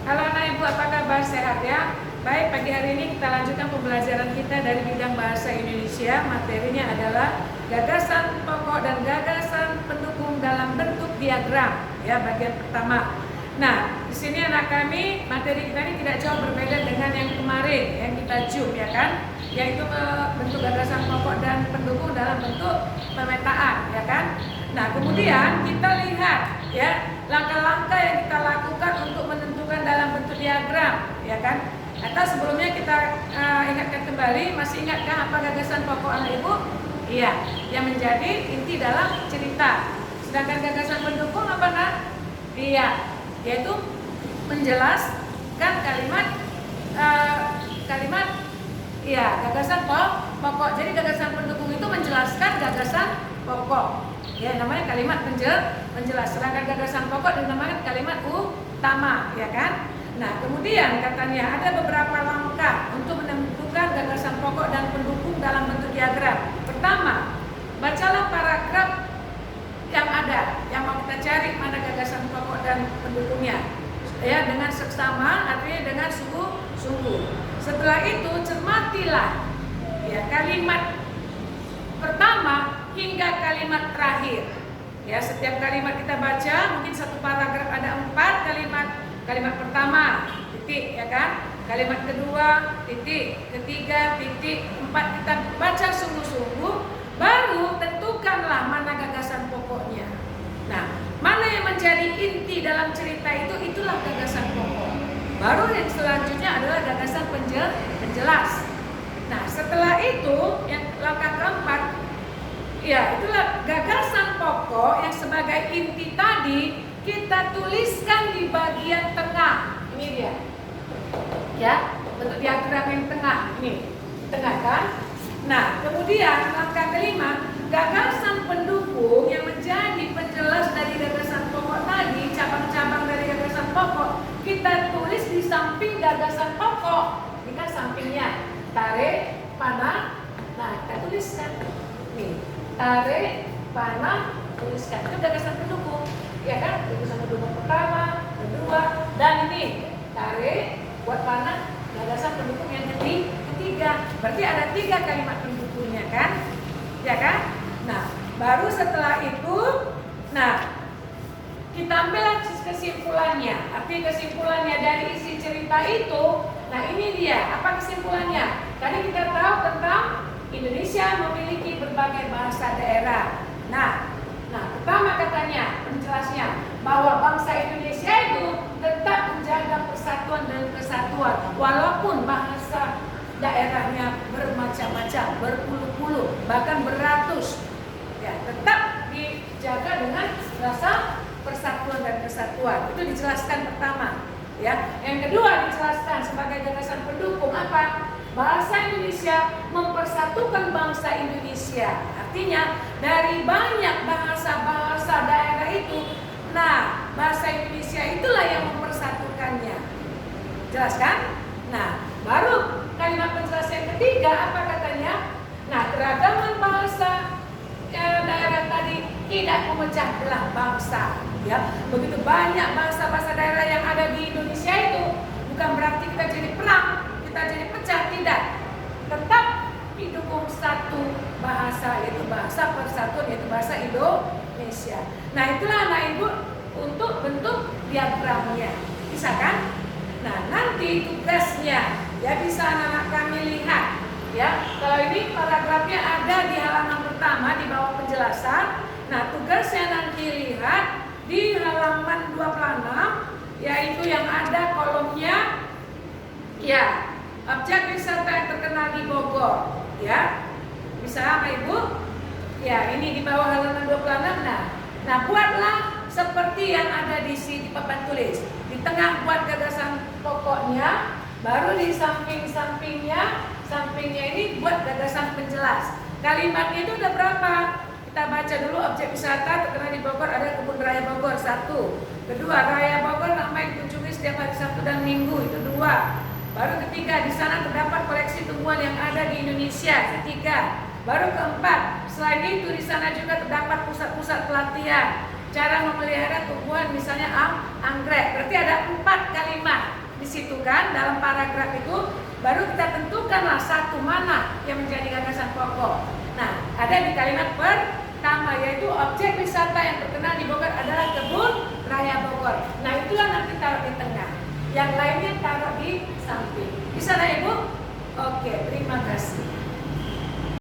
Halo anak ibu, apa kabar? Sehat ya? Baik, pagi hari ini kita lanjutkan pembelajaran kita dari bidang bahasa Indonesia. Materinya adalah gagasan pokok dan gagasan pendukung dalam bentuk diagram. Ya, bagian pertama. Nah, di sini anak kami, materi kita ini tidak jauh berbeda dengan yang kemarin yang kita zoom ya kan? Yaitu bentuk gagasan pokok dan pendukung dalam bentuk pemetaan ya kan? Nah, kemudian kita lihat ya langkah-langkah yang kita lakukan untuk menentukan dalam bentuk diagram ya kan? Atau sebelumnya kita ingatkan kembali, masih ingatkah apa gagasan pokok anak ibu? Iya, yang menjadi inti dalam cerita. Sedangkan gagasan pendukung apa nak? Iya, yaitu menjelaskan kalimat gagasan pokok. Jadi gagasan pendukung itu menjelaskan gagasan pokok. Ya, namanya kalimat menjelas. Sedangkan gagasan pokok dinamakan kalimat utama, ya kan? Nah, kemudian katanya ada beberapa langkah untuk menentukan gagasan pokok dan pendukung dalam bentuk diagram. Pertama, bacalah paragraf yang ada, yang mau kita cari mana gagasan pokok dan pendukungnya. Ya, dengan seksama, artinya dengan sungguh-sungguh. Setelah itu cermatilah ya kalimat pertama hingga kalimat terakhir. Ya, setiap kalimat kita baca mungkin satu paragraf ada 4 kalimat. Kalimat pertama titik ya kan? Kalimat kedua titik, ketiga titik, 4 kita baca sungguh-sungguh, baru tentukanlah mana gagasan pokoknya. Nah, mana yang menjadi inti dalam cerita itu, itulah gagasan pokok. Baru yang selanjutnya adalah gagasan penjelas. Nah, setelah itu yang langkah keempat, ya itulah gagasan pokok yang sebagai inti tadi kita tuliskan di bagian tengah. Ini dia, ya bentuk diagram yang tengah ini, tengah kan? Nah, kemudian langkah kelima, gagasan pendukung yang menjadi penjelas dari gagasan pokok tadi, cabang-cabang dari gagasan pokok, kita tulis di samping gagasan pokok. Ini kan sampingnya, tarik, panah. Nah, kita tuliskan. Nih, tarik, panah, tuliskan. Itu gagasan pendukung, ya kan? Gagasan pendukung pertama, kedua, dan ini tarik, buat panah, gagasan pendukung yang ketiga. Berarti ada 3 kalimat pendukungnya kan? Ya kan? Nah, baru setelah itu, nah kita ambil kesimpulannya. Arti kesimpulannya dari isi cerita itu. Nah, ini dia. Apa kesimpulannya? Tadi kita tahu tentang Indonesia memiliki berbagai bahasa daerah. Nah, pertama katanya penjelasnya bahwa bangsa Indonesia itu tetap menjaga persatuan dan kesatuan walaupun bahasa daerahnya bermacam-macam, berpuluh-puluh, bahkan beratus. Ya, tetap dijaga dengan rasa persatuan dan kesatuan. Itu dijelaskan pertama, ya. Yang kedua dijelaskan sebagai gagasan pendukung apa? Bahasa Indonesia mempersatukan bangsa Indonesia. Artinya dari banyak bahasa-bahasa daerah itu, nah bahasa Indonesia itulah yang mempersatukannya. Jelas kan? Nah, baru kalimat penjelasan yang ketiga apa katanya? Nah, keragaman bahasa daerah tadi tidak memecah belah bangsa. Ya, begitu banyak bahasa-bahasa daerah yang ada di Indonesia itu bukan berarti kita jadi perang, kita jadi pecah, tidak. Tetap didukung satu bahasa, yaitu bahasa persatuan, yaitu bahasa Indonesia. Nah, itulah anak ibu untuk bentuk diagramnya, bisa kan? Nah, nanti tugasnya ya bisa anak-anak kami lihat ya. Kalau ini paragrafnya ada di halaman pertama di bawah penjelasan. Nah, tugasnya nanti lihat di halaman 26, yaitu yang ada kolomnya ya objek wisata yang terkenal di Bogor ya. Bisa Bapak Ibu? Ya, ini di bawah halaman 26. Nah, buatlah seperti yang ada di sini di papan tulis. Di tengah buat gagasan pokoknya, baru di sampingnya ini buat gagasan penjelas. Kalimatnya itu ada berapa? Kita baca dulu. Objek wisata terkenal di Bogor ada Kebun Raya Bogor, 1. Kedua, Raya Bogor ramai dikunjungi setiap hari Sabtu dan Minggu, itu 2. Baru ketiga, di sana terdapat koleksi tumbuhan yang ada di Indonesia, ketiga. Baru keempat, selain itu di sana juga terdapat pusat-pusat pelatihan cara memelihara tumbuhan, misalnya anggrek. Berarti ada 4 kalimat. situ kan, dalam paragraf itu baru kita tentukanlah satu mana yang menjadi gagasan pokok. Nah, ada di kalimat pertama yaitu objek wisata yang terkenal di Bogor adalah Kebun Raya Bogor. Nah, itulah nanti taruh di tengah. Yang lainnya taruh di samping. Bisa lah Ibu? Oke, terima kasih.